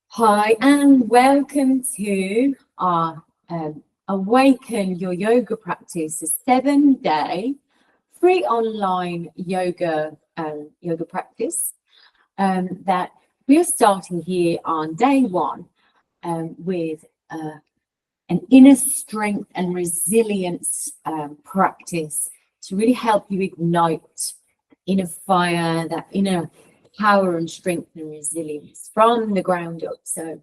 Hi, and welcome to our Awaken Your Yoga Practice, a 7-day free online yoga practice that we are starting here on day one with an inner strength and resilience practice to really help you ignite inner fire, that inner power and strength and resilience from the ground up. So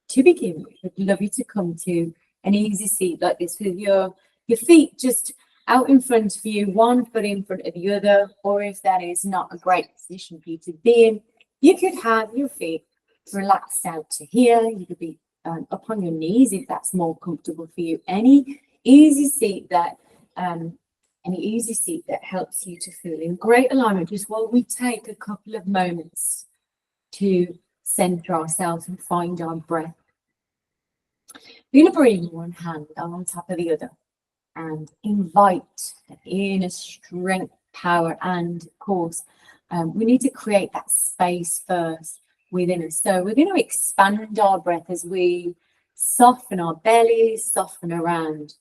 to begin with, I'd love you to come to an easy seat like this with your feet just out in front of you, one foot in front of the other, or if that is not a great position for you to be in, you could have your feet relaxed out to here. You could be up on your knees if that's more comfortable for you. Any easy seat that helps you to feel in great alignment, just while we take a couple of moments to center ourselves and find our breath. We're going to bring one hand on top of the other and invite the inner strength, power, and of course, we need to create that space first within us. So we're going to expand our breath as we soften our belly, soften around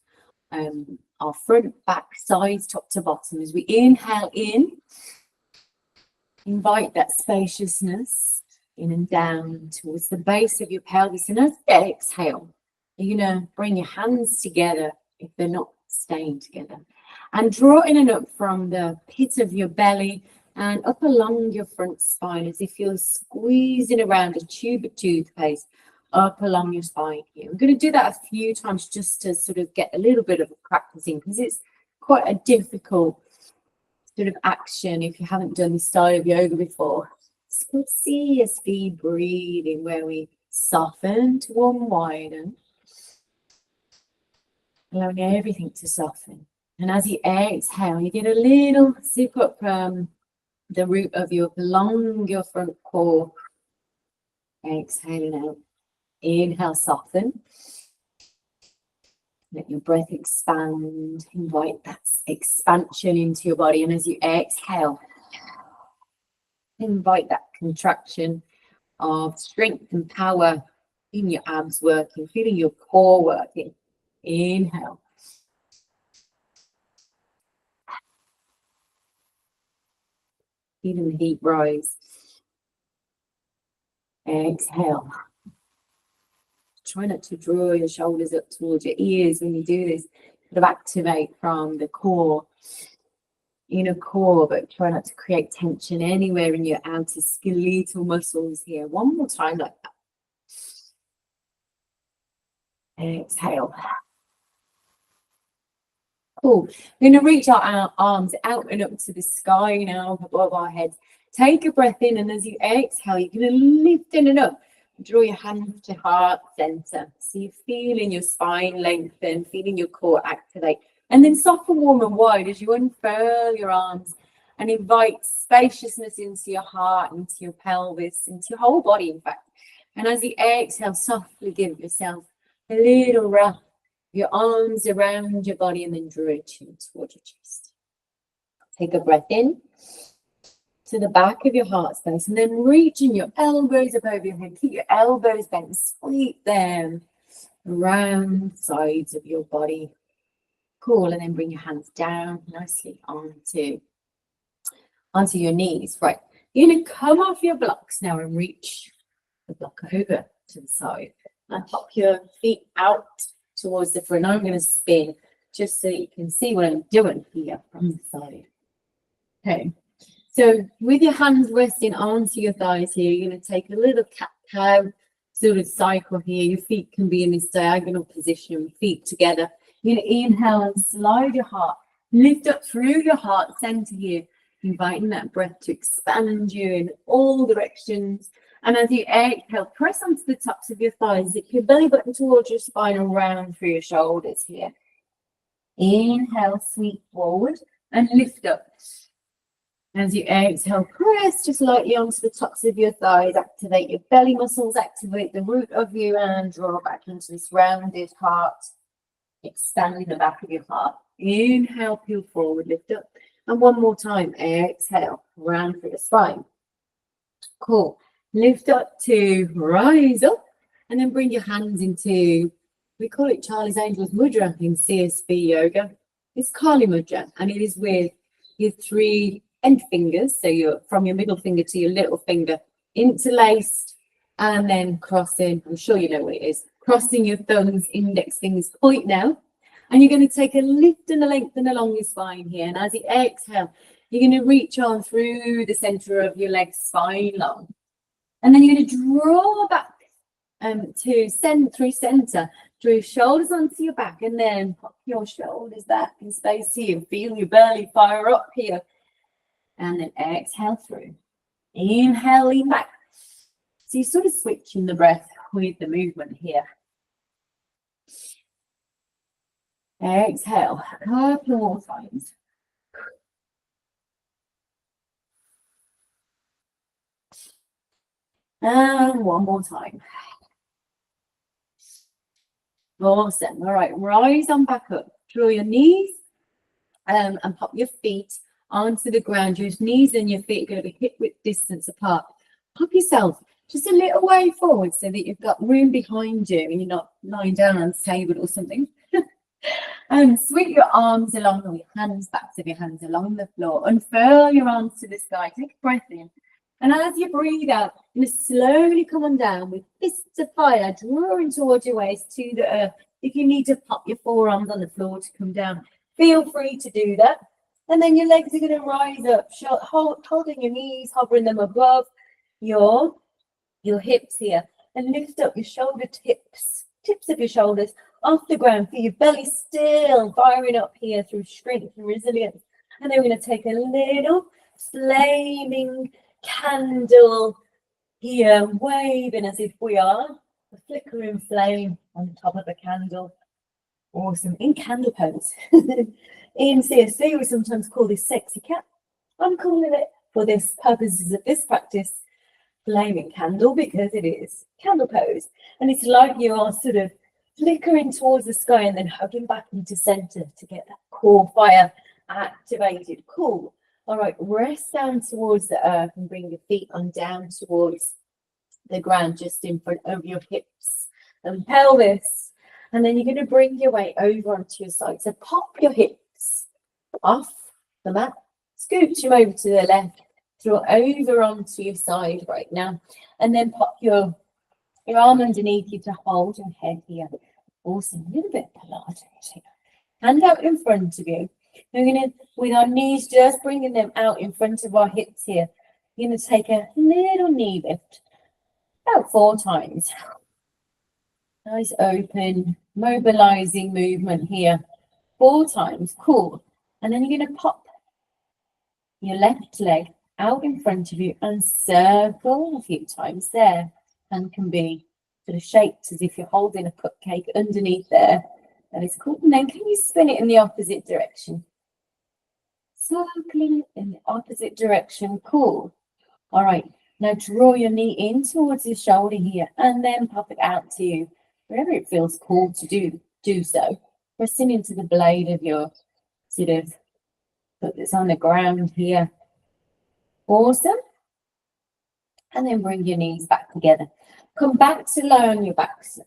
our front, back, sides, top to bottom. As we inhale in, invite that spaciousness in and down towards the base of your pelvis. And as you exhale, you're going to bring your hands together if they're not staying together. And draw in and up from the pit of your belly and up along your front spine as if you're squeezing around a tube of toothpaste up along your spine here. We're going to do that a few times just to sort of get a little bit of practicing, because it's quite a difficult sort of action if you haven't done this style of yoga before. It's called CSV breathing, where we soften to unwiden, allowing everything to soften. And as you exhale, you get a little zip up from the root of along your front core. Exhaling out. Inhale, soften. Let your breath expand. Invite that expansion into your body. And as you exhale, invite that contraction of strength and power in your abs working, feeling your core working. Inhale. Feeling the heat rise. Exhale. Try not to draw your shoulders up towards your ears when you do this. Sort of activate from the core, inner core, but try not to create tension anywhere in your outer skeletal muscles here. One more time like that. Exhale. Cool. We're going to reach our arms out and up to the sky now above our heads. Take a breath in, and as you exhale, you're going to lift in and up. Draw your hands to heart center. So you're feeling your spine lengthen, feeling your core activate. And then soften, warm, and wide as you unfurl your arms and invite spaciousness into your heart, into your pelvis, into your whole body, in fact. And as you exhale, softly give yourself a little wrap your arms around your body and then draw your chin towards your chest. Take a breath in to the back of your heart space, and then reaching your elbows up over your head. Keep your elbows bent, sweep them around the sides of your body. Cool, and then bring your hands down nicely onto your knees. Right, you're going to come off your blocks now and reach the block over to the side. And pop your feet out towards the front. I'm going to spin just so you can see what I'm doing here from the side. Okay. So with your hands resting onto your thighs here, you're going to take a little cat-cow sort of cycle here. Your feet can be in this diagonal position, feet together. You're going to inhale and slide your heart. Lift up through your heart center here, inviting that breath to expand you in all directions. And as you exhale, press onto the tops of your thighs. Zip your belly button towards your spine and round through your shoulders here. Inhale, sweep forward and lift up. As you exhale, press just lightly onto the tops of your thighs. Activate your belly muscles, activate the root of you, and draw back into this rounded heart. Expanding the back of your heart. Inhale, peel forward, lift up. And one more time, exhale, round through the spine. Cool. Lift up to rise up, and then bring your hands into, we call it Charlie's Angels Mudra in CSB yoga. It's Kali Mudra, and it is with your 3 end fingers, so you're from your middle finger to your little finger, interlaced, and then crossing. I'm sure you know what it is. Crossing your thumbs, index fingers, point now. And you're going to take a lift and a lengthen along your spine here. And as you exhale, you're going to reach on through the center of your leg, spine long. And then you're going to draw back to through center. Draw your shoulders onto your back, and then pop your shoulders back in space here. Feel your belly fire up here. And then exhale through. Inhaling back. So you're sort of switching the breath with the movement here. Exhale a couple more times. And one more time. Awesome. All right, rise on back up. Draw your knees and pop your feet onto the ground. Your knees and your feet are going to be hip width distance apart. Pop yourself just a little way forward so that you've got room behind you and you're not lying down on the table or something. And sweep your arms along, or your hands, backs of your hands along the floor. Unfurl your arms to the sky. Take a breath in. And as you breathe out, you're going to slowly come on down with fists of fire, drawing towards your waist to the earth. If you need to pop your forearms on the floor to come down, feel free to do that. And then your legs are going to rise up, holding your knees, hovering them above your hips here. And lift up your shoulder tips of your shoulders off the ground. Feel your belly still firing up here through strength and resilience. And then we're going to take a little flaming candle here, waving as if we are a flickering flame on top of a candle. Awesome. In candle pose. In CSC, we sometimes call this sexy cat. I'm calling it, for this purposes of this practice, flaming candle, because it is candle pose. And it's like you are sort of flickering towards the sky and then hugging back into center to get that core fire activated. Cool. All right, rest down towards the earth and bring your feet on down towards the ground, just in front of your hips and pelvis. And then you're going to bring your weight over onto your side. So pop your hips off the mat, scoot them over to the left, draw over onto your side right now, and then pop your arm underneath you to hold your head here. Awesome. A little bit of Pilates here. Hand out in front of you. We're going to, with our knees just bringing them out in front of our hips here, you're going to take a little knee lift, about 4 times. Nice open, mobilizing movement here. 4 times. Cool. And then you're going to pop your left leg out in front of you and circle a few times there. And can be sort of shaped as if you're holding a cupcake underneath there. That is cool. And then can you spin it in the opposite direction? Circling in the opposite direction. Cool. All right. Now draw your knee in towards your shoulder here and then pop it out to you wherever it feels cool to do so. Pressing into the blade of your sort of foot that's on the ground here. Awesome. And then bring your knees back together. Come back to lie on your backs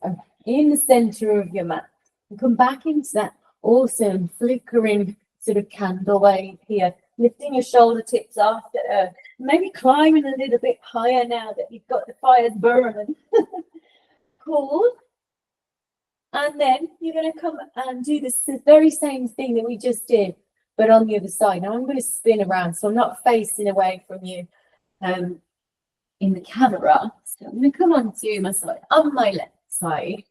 in the center of your mat. And come back into that awesome flickering sort of candle wave here. Lifting your shoulder tips off the earth. Maybe climbing a little bit higher now that you've got the fires burning. Cool. And then you're going to come and do the very same thing that we just did, but on the other side. Now I'm going to spin around, so I'm not facing away from you in the camera. So I'm going to come onto my side, on my left side.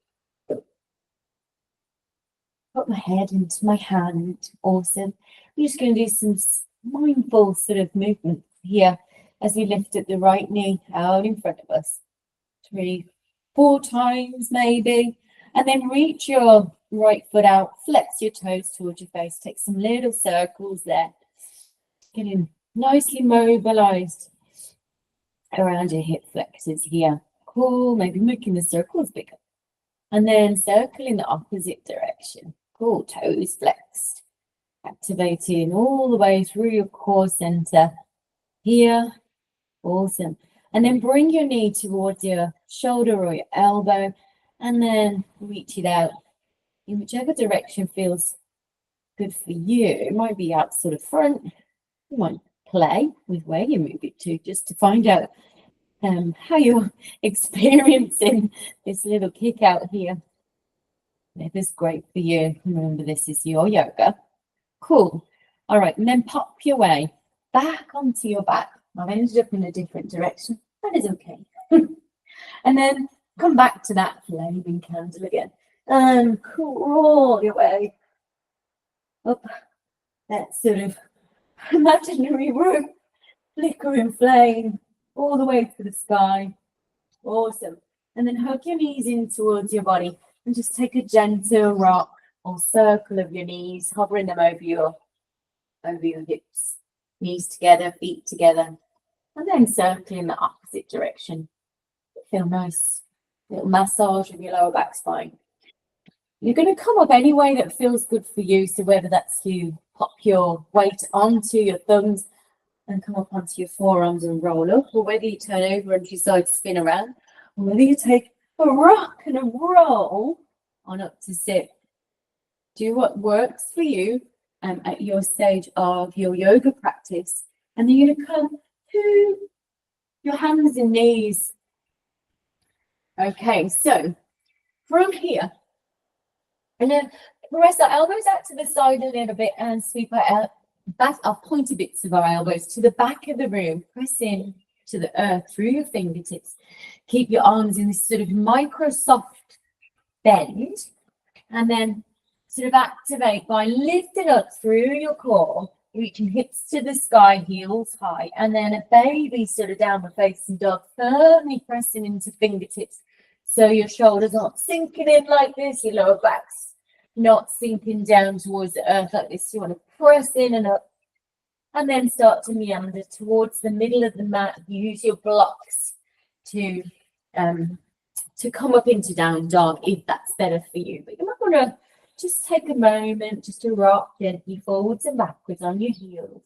Put my head into my hand. Awesome. We're just going to do some mindful sort of movements here as we lift up the right knee out in front of us. 3, 4 times maybe. And then reach your right foot out, flex your toes towards your face. Take some little circles there. Getting nicely mobilized around your hip flexors here. Cool. Maybe making the circles bigger. And then circle in the opposite direction. Cool. Toes flexed. Activating all the way through your core center here. Awesome. And then bring your knee towards your shoulder or your elbow, and then reach it out in whichever direction feels good for you. It might be out sort of front. You might play with where you move it to, just to find out how you're experiencing this little kick out here. If it's great for you, remember this is your yoga. Cool. All right, and then pop your way back onto your back. I've ended up in a different direction. That is okay. And then come back to that flaming candle again. And crawl your way up that sort of imaginary roof, flickering flame all the way to the sky. Awesome. And then hug your knees in towards your body and just take a gentle rock or circle of your knees, hovering them over your hips. Knees together, feet together, and then circle in the opposite direction. Feel nice. Little massage of your lower back spine. You're going to come up any way that feels good for you. So whether that's you pop your weight onto your thumbs and come up onto your forearms and roll up, or whether you turn over and decide to spin around, or whether you take a rock and a roll on up to sit. Do what works for you at your stage of your yoga practice. And then you're going to come to your hands and knees. Okay, so from here, and then press our elbows out to the side a little bit and sweep our back, our pointy bits of our elbows to the back of the room. Press in to the earth through your fingertips. Keep your arms in this sort of micro soft bend, and then sort of activate by lifting up through your core, reaching hips to the sky, heels high, and then a baby sort of downward facing dog, firmly pressing into fingertips so your shoulders aren't sinking in like this, your lower back's not sinking down towards the earth like this. You want to press in and up, and then start to meander towards the middle of the mat. Use your blocks to come up into down dog if that's better for you. But you might want to just take a moment just to rock gently forwards and backwards on your heels,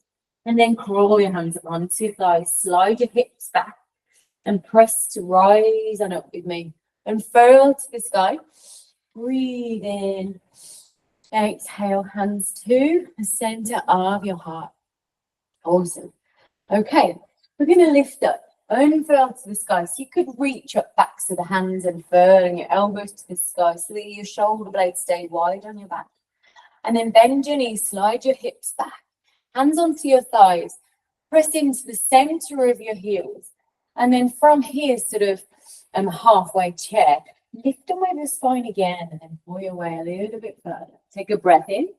and then crawl your hands up onto your thighs, slide your hips back and press to rise on up with me. Unfurl to the sky. Breathe in. Exhale, hands to the center of your heart. Awesome. Okay, we're going to lift up, unfurl to the sky. So you could reach up backs of the hands and furling your elbows to the sky so that your shoulder blades stay wide on your back. And then bend your knees, slide your hips back, hands onto your thighs, press into the center of your heels. And then from here, sort of halfway chair, lift away the spine again and then pull your way a little bit further. Take a breath in,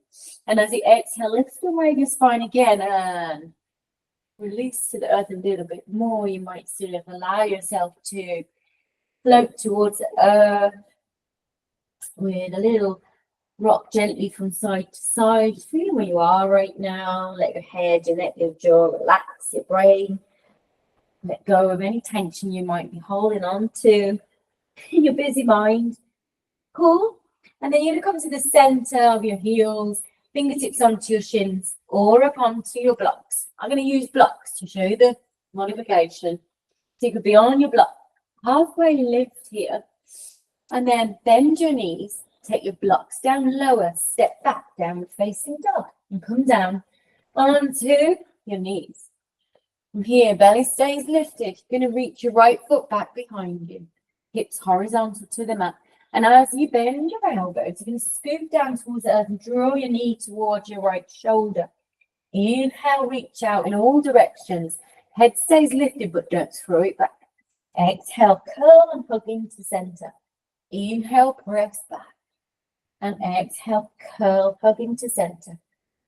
and as you exhale, lift away your spine again and release to the earth a little bit more. You might sort of allow yourself to float towards the earth with a little rock gently from side to side. Just feel where you are right now. Let your head, your neck, your jaw relax, your brain. Let go of any tension you might be holding on to in your busy mind. Cool. And then you're going to come to the center of your heels, fingertips onto your shins or up onto your blocks. I'm going to use blocks to show you the modification. So you could be on your block, halfway lift here, and then bend your knees, take your blocks down lower, step back, downward facing dog, and come down onto your knees. From here, belly stays lifted. You're going to reach your right foot back behind you, hips horizontal to the mat. And as you bend your elbows, you're going to scoop down towards the earth and draw your knee towards your right shoulder. Inhale, reach out in all directions. Head stays lifted, but don't throw it back. Exhale, curl and hug into center. Inhale, press back. And exhale, curl, hug into center.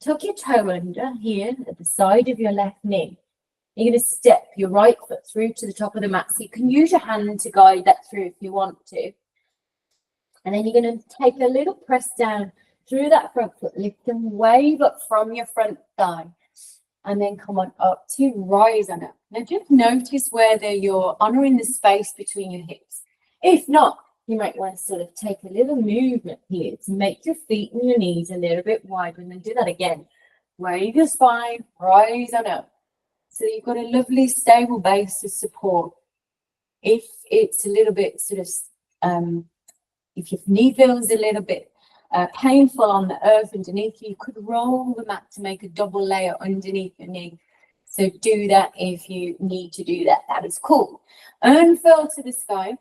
Tuck your toe under here at the side of your left knee. You're going to step your right foot through to the top of the mat. So you can use your hand to guide that through if you want to. And then you're going to take a little press down through that front foot, lift and wave up from your front thigh. And then come on up to rise on up. Now just notice whether you're honoring the space between your hips. If not, you might want to sort of take a little movement here to make your feet and your knees a little bit wider. And then do that again. Wave your spine, rise on up. So you've got a lovely stable base of support If it's a little bit sort of, if your knee feels a little bit painful on the earth underneath you, you could roll the mat to make a double layer underneath your knee. So do that if you need to do that. That is cool. Unfurl to the sky.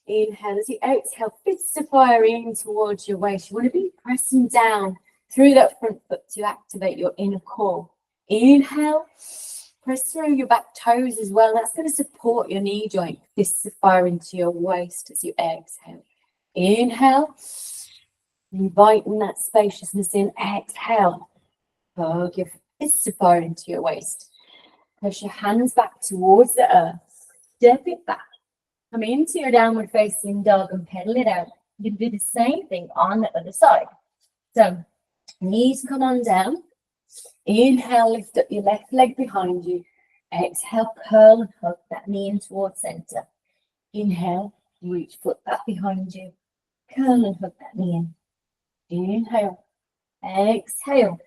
Inhale as you exhale, fists are firing towards your waist. You want to be pressing down through that front foot to activate your inner core. Inhale, press through your back toes as well. That's going to support your knee joint. Fists are firing to your waist as you exhale. Inhale, inviting that spaciousness in. Exhale, hug your fists are firing to your waist. Push your hands back towards the earth. Step it back. Come into your downward facing dog and pedal it out. You can do the same thing on the other side. So knees come on down. Inhale, lift up your left leg behind you. Exhale, curl and hug that knee in towards center. Inhale, reach foot back behind you. Curl and hug that knee in. Inhale. Exhale.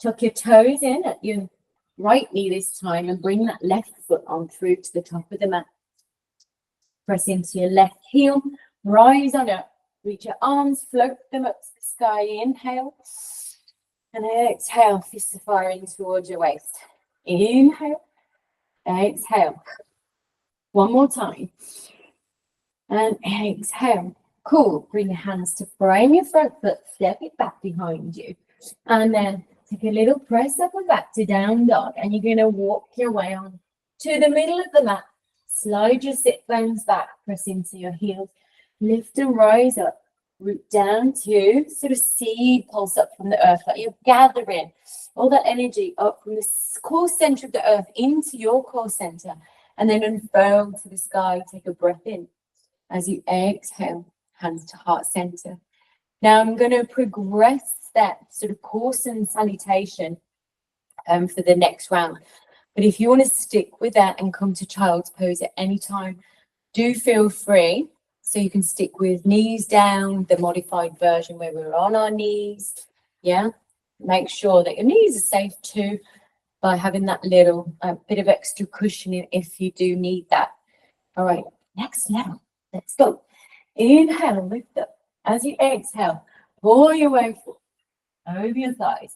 Tuck your toes in at your right knee this time and bring that left foot on through to the top of the mat. Press into your left heel, rise on up, reach your arms, float them up to the sky. Inhale and exhale, fists are firing towards your waist. Inhale, exhale. One more time. And exhale. Cool. Bring your hands to frame your front foot, step it back behind you. And then take a little press up and back to down dog. And you're going to walk your way on to the middle of the mat. Slide your sit bones back, press into your heels, lift and rise up, root down to sort of seed pulse up from the earth, like you're gathering all that energy up from the core center of the earth into your core center, and then unfurl to the sky. Take a breath in. As you exhale, hands to heart center. Now I'm going to progress that sort of course and salutation for the next round. But if you want to stick with that and come to child's pose at any time, do feel free. So you can stick with knees down, the modified version where we're on our knees. Yeah, make sure that your knees are safe too by having that little bit of extra cushioning if you do need that. All right, next level. Let's go. Inhale, lift up. As you exhale, pull your way forward over your thighs.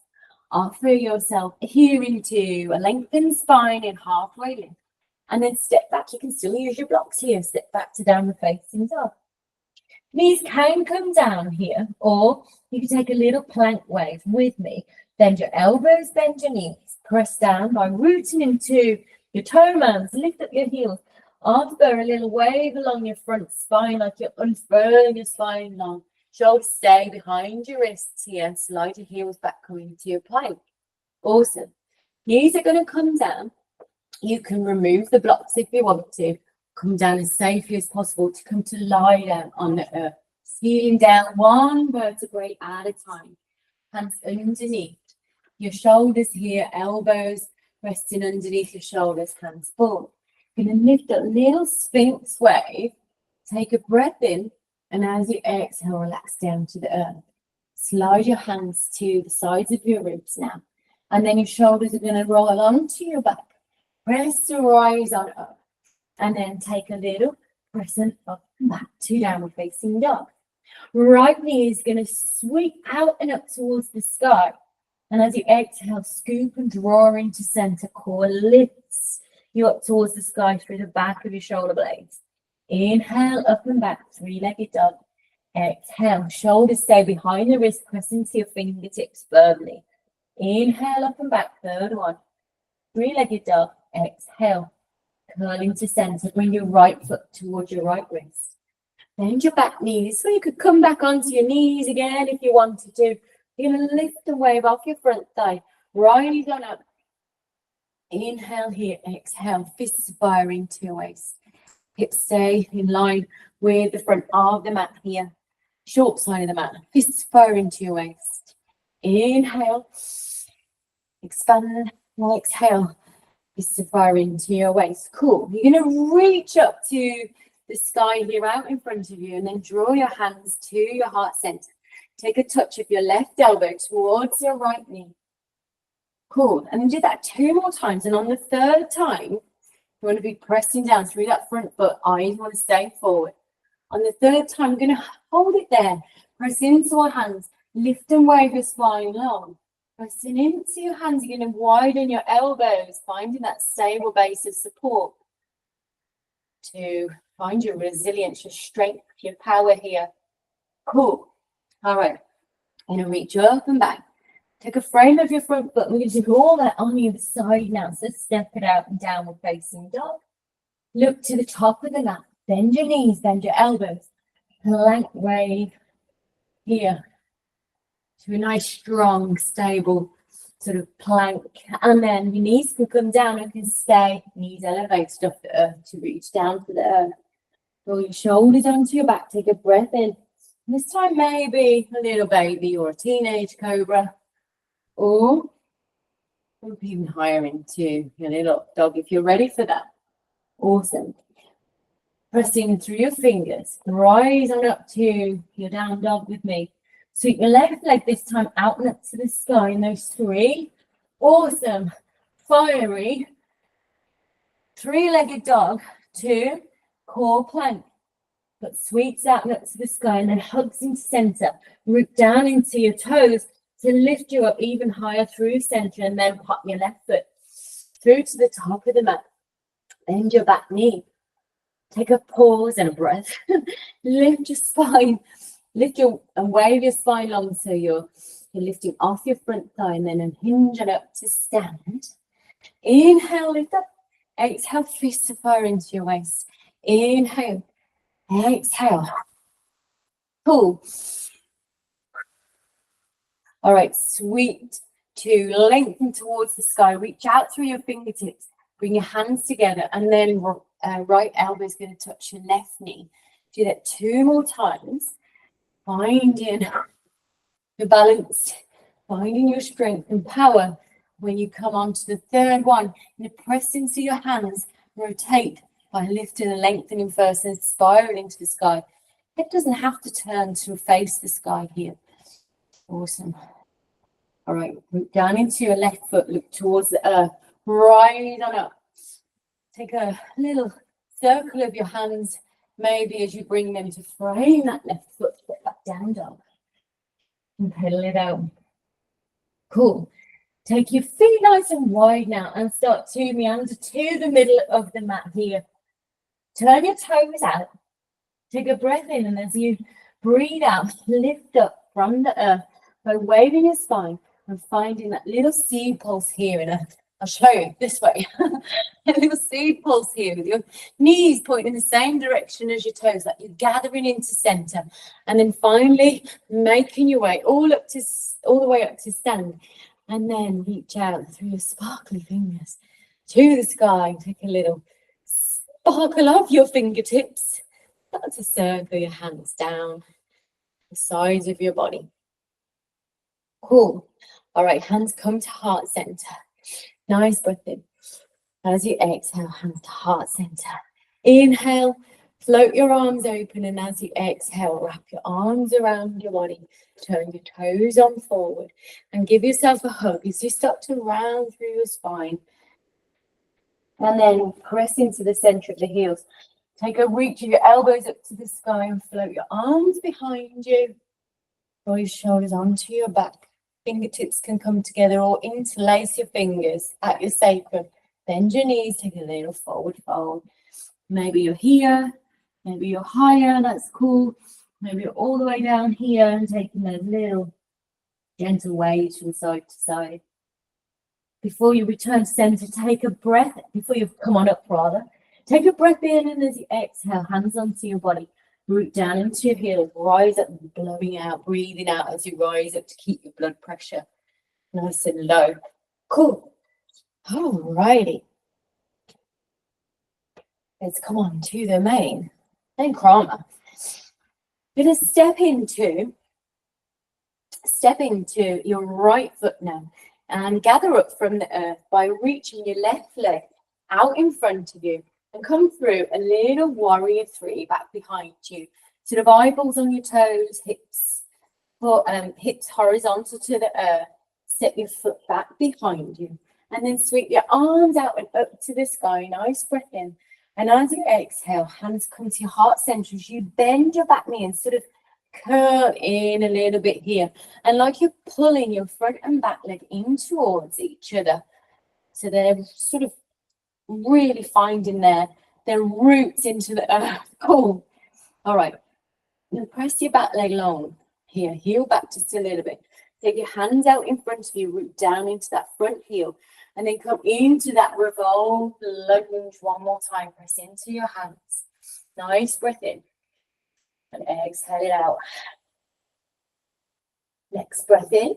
Offer yourself here into a lengthened spine in halfway lift. And then step back. You can still use your blocks here. Step back to downward facing dog. Knees can come down here, or you can take a little plank wave with me. Bend your elbows, bend your knees. Press down by rooting into your toe mounds. Lift up your heels. Offer a little wave along your front spine like you're unfurling your spine long. Shoulders stay behind your wrists here. Slide your heels back, coming to your plank. Awesome. Knees are going to come down. You can remove the blocks if you want to. Come down as safely as possible to come to lie down on the earth. Feeling down one vertebrae at a time. Hands underneath. Your shoulders here, elbows resting underneath your shoulders, hands forward. You're going to lift a little Sphinx wave. Take a breath in. And as you exhale, relax down to the earth. Slide your hands to the sides of your ribs now. And then your shoulders are going to roll onto your back. Press the rise on up. And then take a little pressing up and back to downward facing dog. Right knee is going to sweep out and up towards the sky. And as you exhale, scoop and draw into center. Core lifts you up towards the sky through the back of your shoulder blades. Inhale, up and back, three-legged dog. Exhale, shoulders stay behind the wrist, press into your fingertips firmly. Inhale, up and back, third one. Three-legged dog. Exhale, curl into center. Bring your right foot towards your right wrist. Bend your back knees so you could come back onto your knees again if you wanted to. You're going to lift the wave off your front thigh. Rise on up. Inhale here, exhale, fists firing to your waist. Hips stay in line with the front of the mat here. Short side of the mat. Fists firing to your waist. Inhale. Expand. Exhale. Fists firing to your waist. Cool. You're going to reach up to the sky here out in front of you and then draw your hands to your heart center. Take a touch of your left elbow towards your right knee. Cool. And then do that 2 more times. And on the third time, You want to be pressing down through that front foot. Eyes want to stay forward. On the third time, we're going to hold it there. Press into our hands. Lift and wave your spine long. Pressing into your hands, you're going to widen your elbows, finding that stable base of support to find your resilience, your strength, your power here. Cool. All right. I'm going to reach up and back. Take a frame of your front foot. We're going to do all that on the other side now. So step it out and downward facing dog. Look to the top of the mat. Bend your knees, bend your elbows. Plank wave here to a nice, strong, stable sort of plank. And then your knees can come down and can stay. Knees elevated off the earth to reach down to the earth. Roll your shoulders onto your back. Take a breath in. This time maybe a little baby or a teenage cobra. Or even higher into your little dog if you're ready for that. Awesome. Pressing through your fingers. Rise on up to your down dog with me. Sweep your left leg this time out and up to the sky in those three. Awesome. Fiery. Three-legged dog to core plank. But sweeps out and up to the sky and then hugs into center. Root down into your toes to lift you up even higher through center, and then pop your left foot through to the top of the mat. Bend your back knee. Take a pause and a breath. Lift your spine. Lift your and wave your spine long so you're lifting off your front thigh, and then hinge it up to stand. Inhale, lift up. Exhale, fists of fire into your waist. Inhale. Exhale. Pull. All right, sweep to lengthen towards the sky. Reach out through your fingertips. Bring your hands together, and then right elbow is going to touch your left knee. Do that 2 more times. Finding your balance, finding your strength and power. When you come on to the third one, you press into your hands. Rotate by lifting and lengthening first and spiral into the sky. It doesn't have to turn to face the sky here. Awesome. All right, root down into your left foot, look towards the earth, rise on up. Take a little circle of your hands, maybe as you bring them to frame that left foot, get that down dog. And pedal it out. Cool. Take your feet nice and wide now and start to meander to the middle of the mat here. Turn your toes out. Take a breath in, and as you breathe out, lift up from the earth by waving your spine and finding that little seed pulse here. I'll show you this way. A little seed pulse here with your knees pointing in the same direction as your toes, like you're gathering into center. And then finally making your way all the way up to stand. And then reach out through your sparkly fingers to the sky. Take a little sparkle off your fingertips. Start to circle your hands down the sides of your body. Cool. All right, hands come to heart center. Nice breath in. As you exhale, hands to heart center. Inhale, float your arms open, and as you exhale, wrap your arms around your body. Turn your toes on forward and give yourself a hug as you start to round through your spine. And then press into the center of the heels. Take a reach of your elbows up to the sky and float your arms behind you. Roll your shoulders onto your back. Fingertips can come together or interlace your fingers at your sacrum. Bend your knees, take a little forward fold. Maybe you're here, maybe you're higher, that's cool. Maybe you're all the way down here and taking a little gentle waves from side to side. Before you return to center, take a breath. Before you come on up, rather, take a breath in, and as you exhale, hands onto your body. Root down into your heels, rise up, blowing out, breathing out as you rise up to keep your blood pressure nice and low. Cool. All righty. Let's come on to the main. Then Krama. You're going to step into your right foot now and gather up from the earth by reaching your left leg out in front of you and come through a little warrior 3 back behind you. Sort of eyeballs on your toes, hips horizontal to the earth. Step your foot back behind you And then sweep your arms out and up to the sky. Nice breath in. And as you exhale, hands come to your heart center as you bend your back knee and sort of curl in a little bit here. And like you're pulling your front and back leg in towards each other. So they're sort of really finding their roots into the earth. Cool. All right. Now press your back leg long. Here, heel back just a little bit. Take your hands out in front of you, root down into that front heel, and then come into that revolve lunge one more time. Press into your hands. Nice breath in. And exhale it out. Next breath in.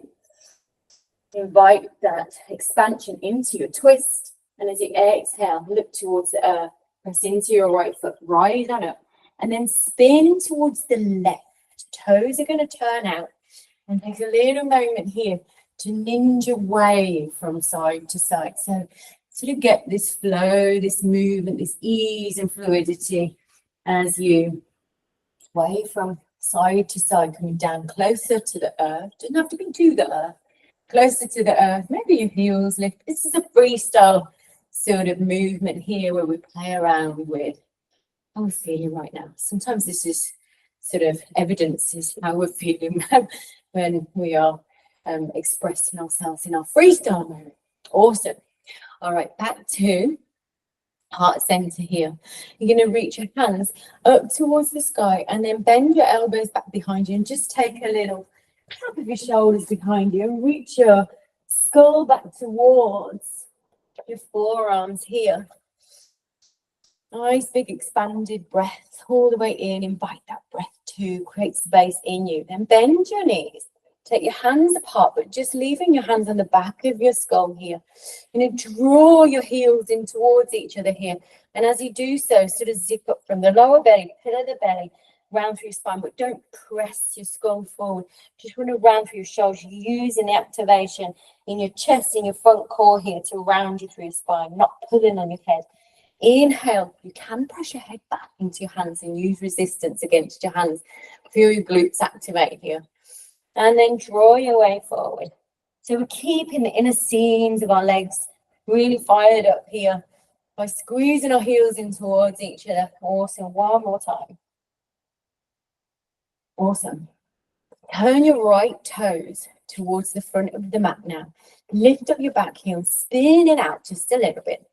Invite that expansion into your twist. And as you exhale, look towards the earth. Press into your right foot, rise on up. And then spin towards the left. Toes are going to turn out. And take a little moment here to ninja wave from side to side. So sort of get this flow, this movement, this ease and fluidity as you wave from side to side, coming down closer to the earth. Doesn't have to be to the earth. Closer to the earth. Maybe your heels lift. This is a freestyle sort of movement here where we play around with how we're feeling right now. Sometimes this is sort of evidences how we're feeling when we are expressing ourselves in our freestyle mode. Awesome. All right, back to heart center here. You're going to reach your hands up towards the sky and then bend your elbows back behind you and just take a little tap of your shoulders behind you and reach your skull back towards your forearms here. Nice big expanded breath all the way in. Invite that breath to create space in you. Then bend your knees. Take your hands apart, but just leaving your hands on the back of your skull here. You're going to draw your heels in towards each other here. And as you do so, sort of zip up from the lower belly, pillar the belly, round through your spine, but don't press your skull forward. Just want to round through your shoulders, using the activation in your chest, in your front core here to round you through your spine, not pulling on your head. Inhale, you can press your head back into your hands and use resistance against your hands. Feel your glutes activate here. And then draw your way forward. So we're keeping the inner seams of our legs really fired up here by squeezing our heels in towards each other. Awesome. One more time. Awesome. Turn your right toes towards the front of the mat now. Lift up your back heel, spin it out just a little bit.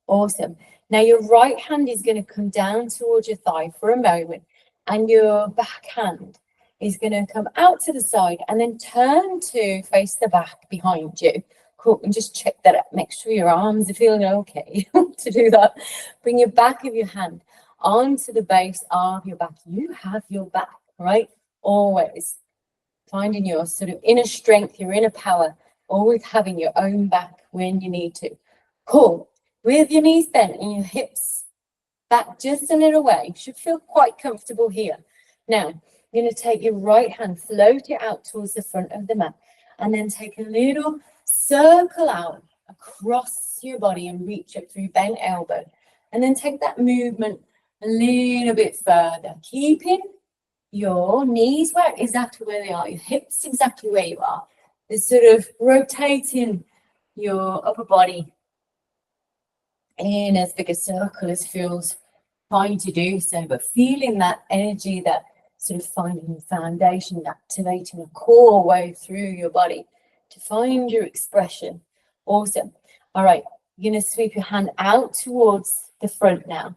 Awesome. Now your right hand is going to come down towards your thigh for a moment, and your back hand is going to come out to the side and then turn to face the back behind you. Cool. And just check that up. Make sure your arms are feeling okay to do that. Bring your back of your hand onto the base of your back. You have your back, right? Always finding your sort of inner strength, your inner power, always having your own back when you need to. Cool. With your knees bent and your hips back just a little way. Should feel quite comfortable here. Now, you're going to take your right hand, float it out towards the front of the mat, and then take a little circle out across your body and reach up through bent elbow. And then take that movement a little bit further, keeping your knees exactly where they are, your hips exactly where you are. It's sort of rotating your upper body in as big a circle as feels fine to do so, but feeling that energy, that sort of finding the foundation, activating a core way through your body to find your expression. Awesome. All right, you're going to sweep your hand out towards the front now,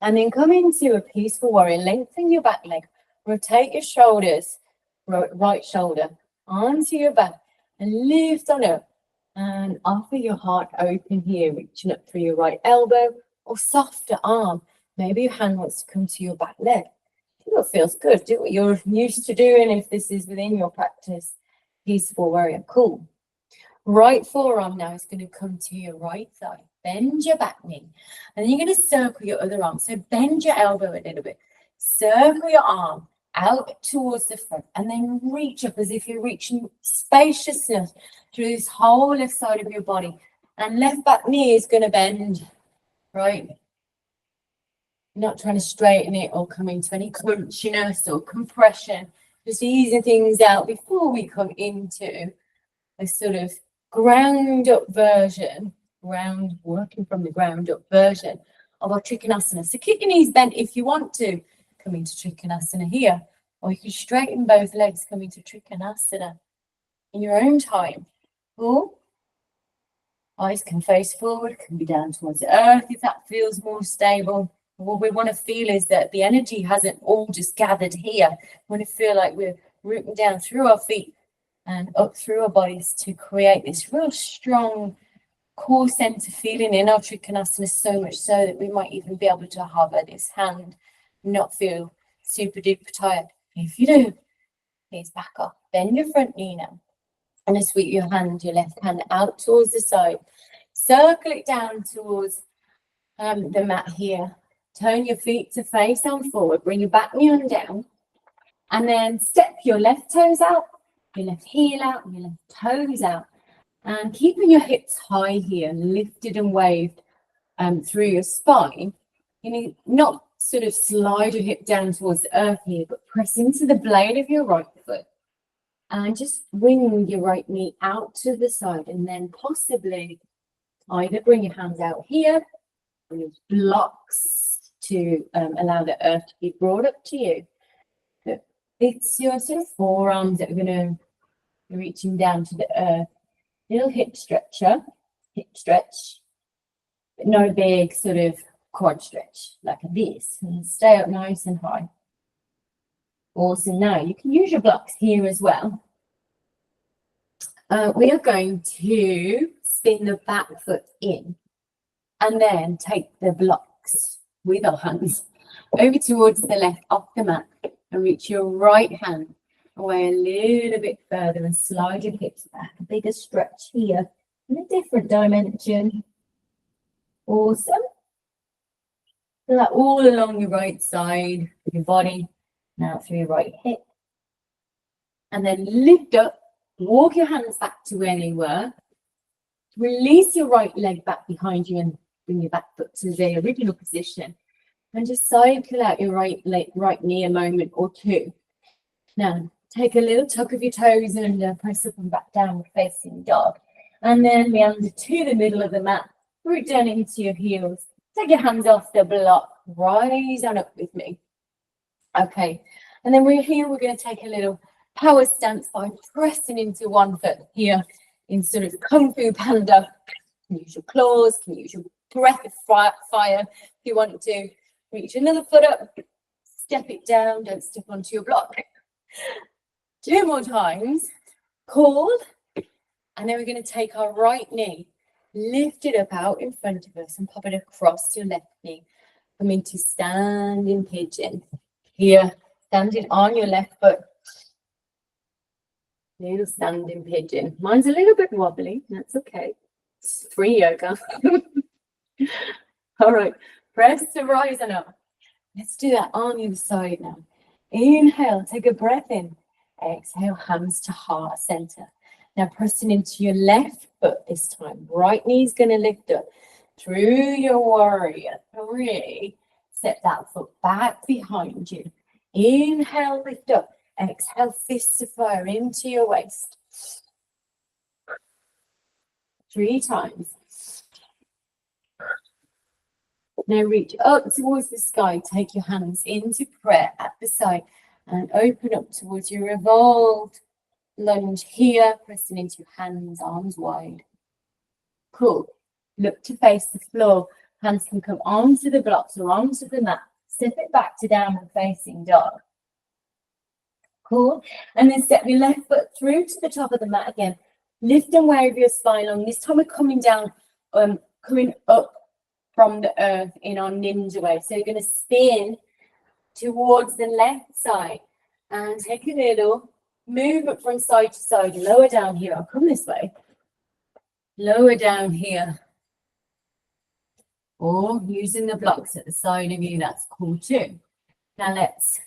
and then come into a peaceful warrior. Lengthen your back leg, rotate your shoulders, right shoulder onto your back, and lift on up. And offer your heart open here, reaching up through your right elbow or softer arm. Maybe your hand wants to come to your back leg. Do what feels good. Do what you're used to doing if this is within your practice. Peaceful warrior. Cool. Right forearm now is going to come to your right thigh. Bend your back knee. And then you're going to circle your other arm. So bend your elbow a little bit. Circle your arm out towards the front. And then reach up as if you're reaching spaciousness through this whole left side of your body. And left back knee is going to bend, right? Not trying to straighten it or come into any crunchiness or compression. Just easing things out before we come into a sort of ground up version ground, working from the ground up version of our Trikonasana. So keep your knees bent if you want to come into Trikonasana here, or you can straighten both legs, come into Trikonasana in your own time. Cool. Eyes can face forward, can be down towards the earth if that feels more stable. What we want to feel is that the energy hasn't all just gathered here. We want to feel like we're rooting down through our feet and up through our bodies to create this real strong core center feeling in our Trikonasana, so much so that we might even be able to hover this hand, not feel super duper tired. If you do, please back off. Bend your front knee now. And just sweep your left hand out towards the side. Circle it down towards the mat here. Turn your feet to face on forward. Bring your back knee on down. And then step your left toes out, your left heel out, and your left toes out. And keeping your hips high here, lifted and waved through your spine. You need not sort of slide your hip down towards the earth here, but press into the blade of your right foot. And just bring your right knee out to the side, and then possibly either bring your hands out here, or your blocks to allow the earth to be brought up to you. But it's your sort of forearms that are going to be reaching down to the earth. Little hip stretch, but no big sort of quad stretch like this. And stay up nice and high. Awesome. Now you can use your blocks here as well. We are going to spin the back foot in and then take the blocks with our hands over towards the left off the mat and reach your right hand away a little bit further and slide your hips back. A bigger stretch here in a different dimension. Awesome. So that all along your right side of your body, now through your right hip. And then lift up, walk your hands back to where they were. Release your right leg back behind you and bring your back foot to the original position. And just cycle out your right knee a moment or two. Now, take a little tuck of your toes and press up and back down, facing dog. And then meander to the middle of the mat. Root down into your heels. Take your hands off the block. Rise on up with me. Okay. And then we're going to take a little power stance by pressing into one foot here in sort of Kung Fu Panda. You can use your claws, you can use your breath of fire if you want to. Reach another foot up, step it down, don't step onto your block. 2 more times. Hold. And then we're going to take our right knee, lift it up out in front of us and pop it across your left knee. Come into standing pigeon. Here, standing on your left foot. Little standing pigeon. Mine's a little bit wobbly. That's okay. It's free yoga. All right. Press to rise and up. Let's do that on the other side now. Inhale. Take a breath in. Exhale. Hands to heart center. Now pressing into your left foot this time. Right knee's going to lift up through your warrior 3. Step that foot back behind you. Inhale. Lift up. Exhale, fists of fire into your waist. 3 times. Now reach up towards the sky. Take your hands into prayer at the side and open up towards your revolved lunge here, pressing into your hands, arms wide. Cool. Look to face the floor. Hands can come onto the blocks or onto the mat. Step it back to downward facing dog. Cool. And then step your left foot through to the top of the mat again. Lift and wave your spine long. This time we're coming down, coming up from the earth in our ninja wave. So you're going to spin towards the left side and take a little movement from side to side. Lower down here. I'll come this way. Lower down here. Or using the blocks at the side of you. That's cool too. Now let's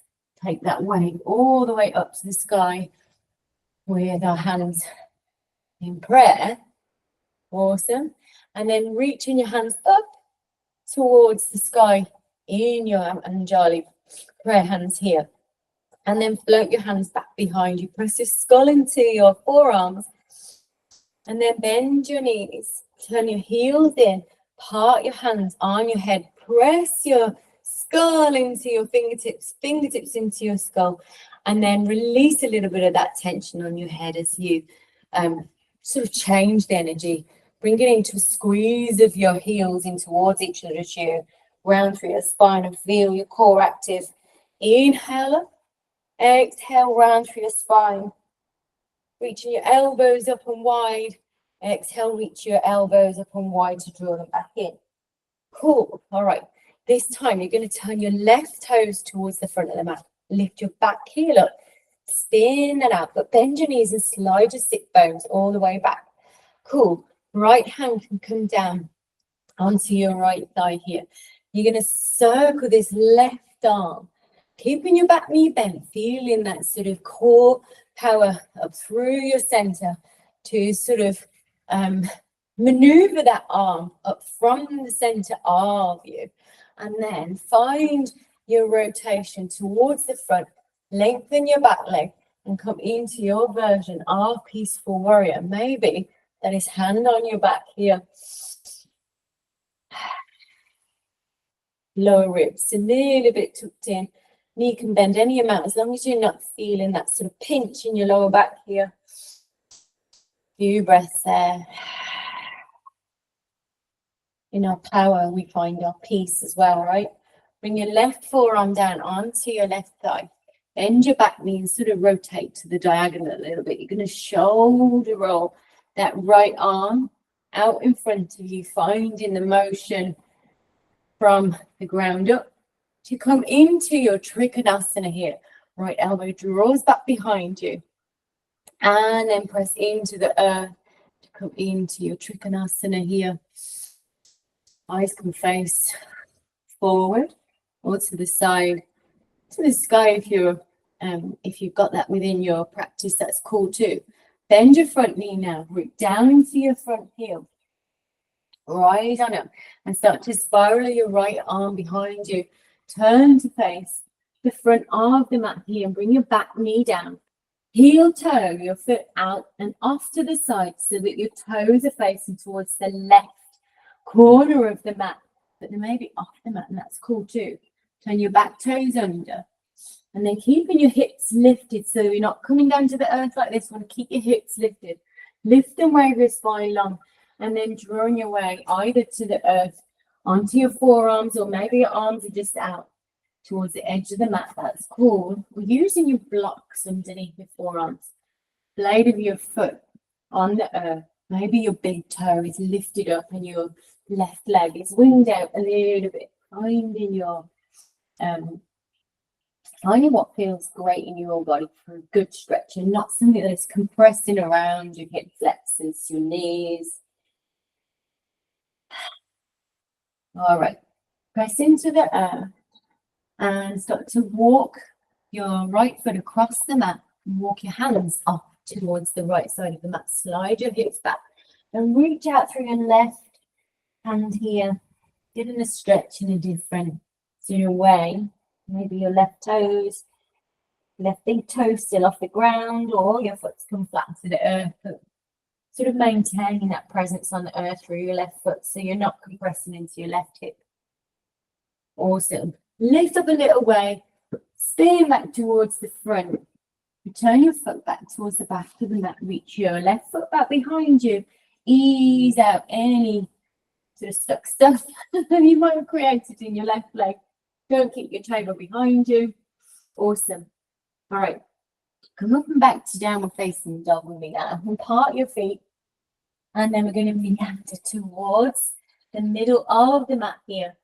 take that wave all the way up to the sky with our hands in prayer. Awesome. And then reaching your hands up towards the sky in your Anjali prayer hands here. And then float your hands back behind you. Press your skull into your forearms. And then bend your knees. Turn your heels in, part your hands on your head, press your skull into your fingertips into your skull, and then release a little bit of that tension on your head as you sort of change the energy. Bring it into a squeeze of your heels in towards each other as you round through your spine and feel your core active. Inhale up, exhale, round through your spine. Reaching your elbows up and wide. Exhale, reach your elbows up and wide to draw them back in. Cool. All right. This time you're going to turn your left toes towards the front of the mat. Lift your back heel up. Spin that out, but bend your knees and slide your sit bones all the way back. Cool. Right hand can come down onto your right thigh here. You're going to circle this left arm, keeping your back knee bent, feeling that sort of core power up through your center to sort of maneuver that arm up from the center of you, and then find your rotation towards the front. Lengthen your back leg and come into your version of peaceful warrior. Maybe that is hand on your back here. Lower ribs a little bit tucked in. Knee can bend any amount as long as you're not feeling that sort of pinch in your lower back here. Few breaths there. In our power, we find our peace as well, right? Bring your left forearm down onto your left thigh. Bend your back knee and sort of rotate to the diagonal a little bit. You're going to shoulder roll that right arm out in front of you, finding the motion from the ground up to come into your Trikonasana here. Right elbow draws back behind you. And then press into the earth to come into your Trikonasana here. Eyes can face forward or to the side, to the sky if you've got that within your practice, that's cool too. Bend your front knee now, root down into your front heel. Rise on up and start to spiral your right arm behind you. Turn to face the front of the mat here and bring your back knee down. Heel toe your foot out and off to the side so that your toes are facing towards the left corner of the mat, but they may be off the mat, and that's cool too. Turn your back toes under, and then keeping your hips lifted so you're not coming down to the earth like this. You want to keep your hips lifted. Lift and wave your spine long, and then drawing your way either to the earth, onto your forearms, or maybe your arms are just out towards the edge of the mat. That's cool. We're using your blocks underneath your forearms. Blade of your foot on the earth. Maybe your big toe is lifted up and your left leg is winged out a little bit. Finding your finding what feels great in your body for a good stretch, and not something that is compressing around your hip flexors, your knees. All right. Press into the earth and start to walk your right foot across the mat and walk your hands off towards the right side of the mat. Slide your hips back and reach out through your left hand here, getting a stretch in a different sort of way. Maybe your left toes, left big toe still off the ground, or your foot's come flat to the earth, but sort of maintaining that presence on the earth through your left foot so you're not compressing into your left hip. Awesome. Lift up a little way, spin back towards the front. Turn your foot back towards the back of the mat. Reach your left foot back behind you. Ease out any sort of stuck stuff that you might have created in your left leg. Don't keep your table behind you. Awesome. All right. Come up and back to downward facing dog with me now. And part your feet. And then we're going to meander towards the middle of the mat here.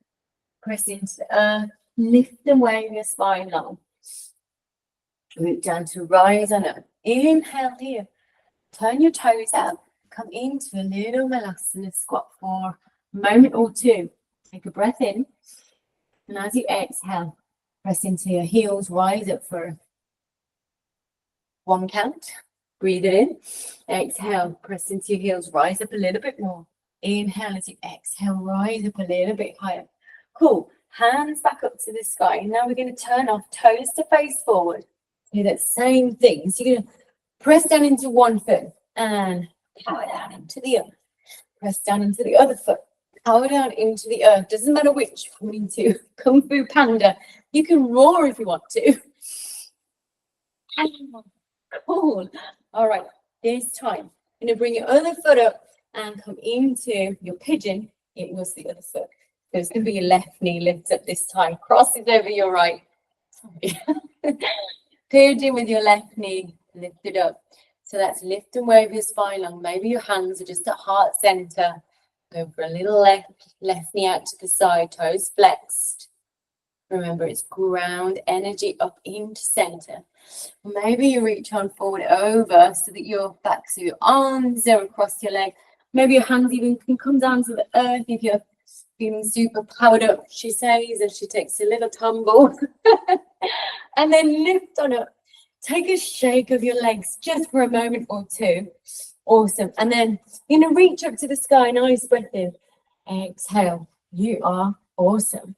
Press into the earth. Lift and wave your spine long. Root down to rise on up. Inhale here. Turn your toes out. Come into a little Malasana squat for a moment or two. Take a breath in. And as you exhale, press into your heels. Rise up for one count. Breathe it in. Exhale. Press into your heels. Rise up a little bit more. Inhale as you exhale. Rise up a little bit higher. Cool. Hands back up to the sky. Now we're going to turn off toes to face forward. Do that same thing. So you're going to press down into one foot and power down into the other. Press down into the other foot. Power down into the earth. Doesn't matter which. I'm into Kung Fu Panda. You can roar if you want to. Cool. All right. This time, I'm going to bring your other foot up and come into your pigeon. It was the other foot. So it's going to be your left knee lifts up this time. Crosses over your right. Sorry. Pigeon with your left knee lifted up. So that's lift and wave your spine long. Maybe your hands are just at heart center. Go for a little left knee out to the side, toes flexed. Remember, it's ground energy up into center. Maybe you reach on forward over so that your backs of your arms are across your leg. Maybe your hands even can come down to the earth if you're feeling super powered up, she says, as she takes a little tumble. And then lift on up. Take a shake of your legs just for a moment or two. Awesome. And then you're going to reach up to the sky. Nice breath in. Exhale. You are awesome.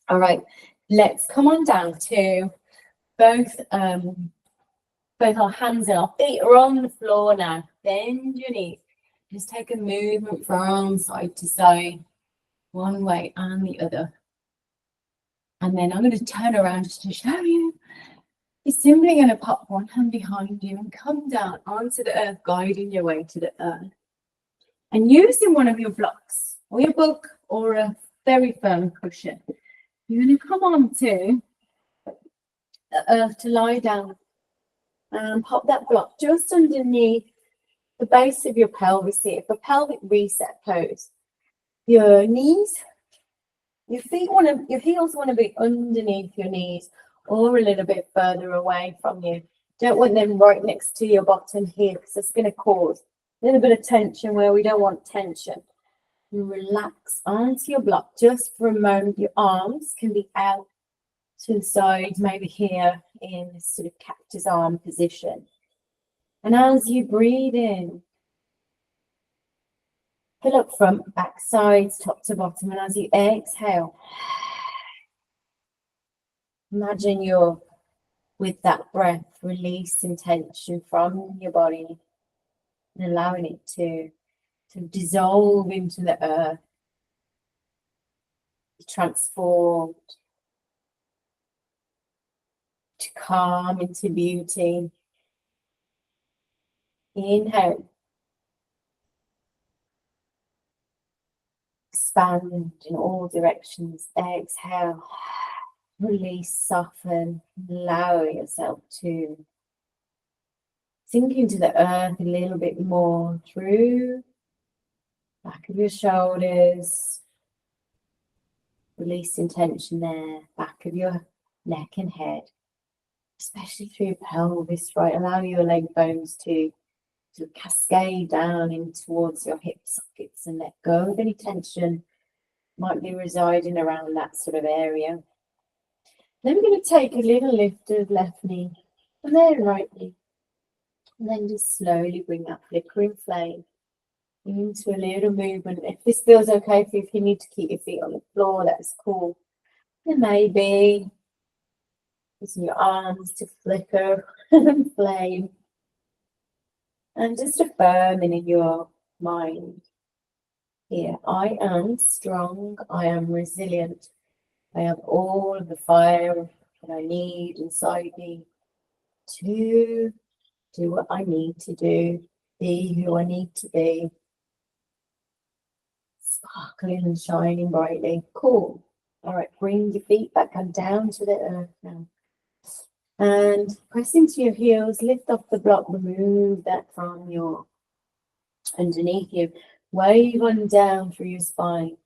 All right. Let's come on down to both our hands and our feet are on the floor now. Bend your knees. Just take a movement from side to side, one way and the other. And then I'm going to turn around just to show you. You're simply going to pop one hand behind you and come down onto the earth, guiding your way to the earth. And using one of your blocks, or your book, or a very firm cushion, you're going to come onto the earth to lie down and pop that block just underneath the base of your pelvis here for pelvic reset pose. Your knees, your heels want to be underneath your knees or a little bit further away from you. Don't want them right next to your bottom here because it's going to cause a little bit of tension where we don't want tension. You relax onto your block just for a moment. Your arms can be out to the sides, maybe here in this sort of cactus arm position. And as you breathe in, fill up front, back, sides, top to bottom. And as you exhale, imagine you're, with that breath, releasing tension from your body and allowing it to dissolve into the earth, be transformed, to calm into beauty. Inhale. Expand in all directions. Exhale. Release, soften. Allow yourself to sink into the earth a little bit more through back of your shoulders. Releasing tension there. Back of your neck and head. Especially through your pelvis, right? Allow your leg bones to cascade down in towards your hip sockets and let go of any tension might be residing around that sort of area. Then we're going to take a little lift of left knee and then right knee. And then just slowly bring that flickering flame into a little movement. If this feels okay for you, if you need to keep your feet on the floor, that's cool. And maybe using your arms to flicker and flame. And just affirming in your mind here, I am strong, I am resilient, I have all of the fire that I need inside me to do what I need to do, be who I need to be, sparkling and shining brightly. Cool. All right, bring your feet back and down to the earth now. And press into your heels, lift off the block, remove that from your underneath you. Wave on down through your spine.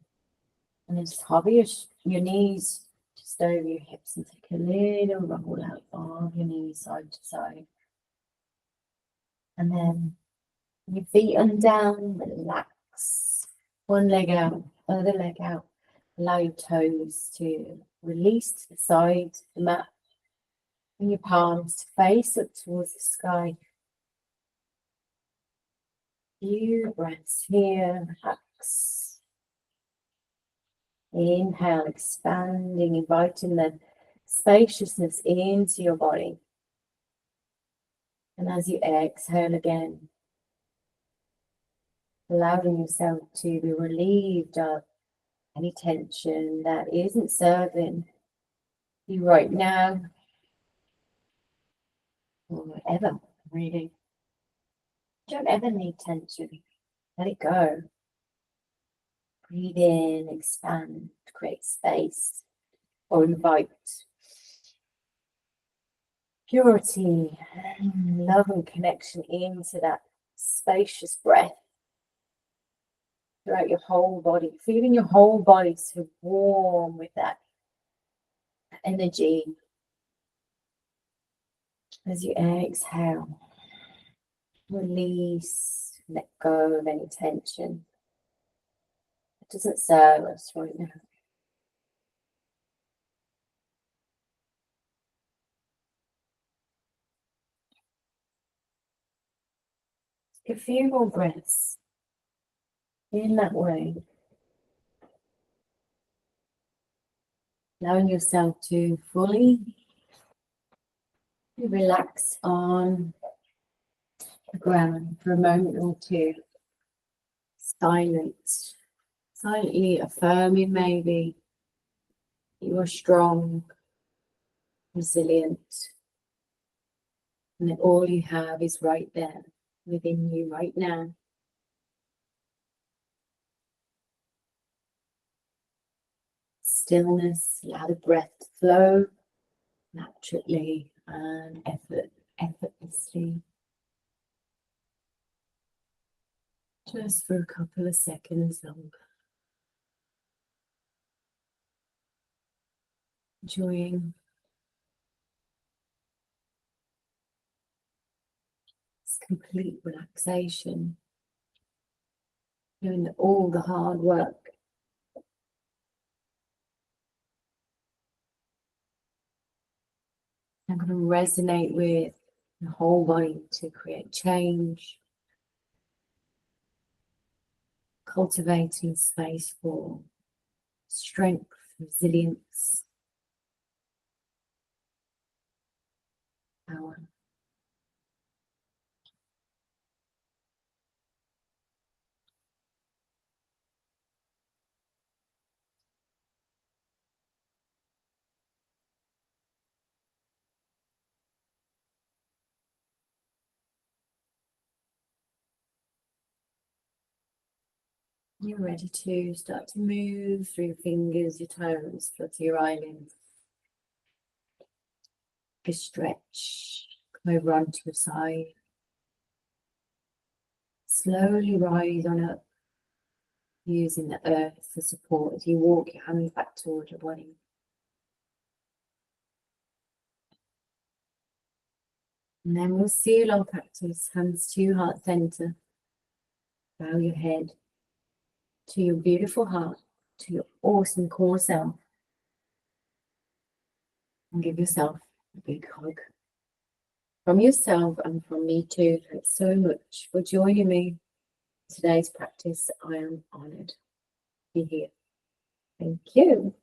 And then just hover your knees just over your hips and take a little roll out of your knees side to side. And then your feet on down, relax. One leg out, other leg out. Allow your toes to release to the side of the mat. And your palms to face up towards the sky. Few breaths here, relax. Inhale, expanding, inviting the spaciousness into your body. And as you exhale again, allowing yourself to be relieved of any tension that isn't serving you right now or ever, really. You don't ever need tension. Let it go. Breathe in, expand, create space, or invite purity, love, and connection into that spacious breath throughout your whole body, feeling your whole body so warm with that energy. As you exhale, release, let go of any tension. It doesn't serve us right now. Take a few more breaths in that way, allowing yourself to fully relax on the ground for a moment or two. Silently affirming maybe you are strong, resilient, and that all you have is right there within you right now. Stillness, allow the breath to flow naturally and effortlessly. Just for a couple of seconds longer. Enjoying this complete relaxation, doing all the hard work. I'm going to resonate with the whole body to create change, cultivating space for strength, resilience, power. You're ready to start to move through your fingers, your toes, flutter your eyelids. Just stretch, come over onto your side. Slowly rise on up, using the earth for support as you walk your hands back towards your body. And then we'll seal our practice, hands to your heart center. Bow your head to your beautiful heart, to your awesome core self. And give yourself a big hug. From yourself and from me too. Thanks so much for joining me in today's practice. I am honored to be here. Thank you.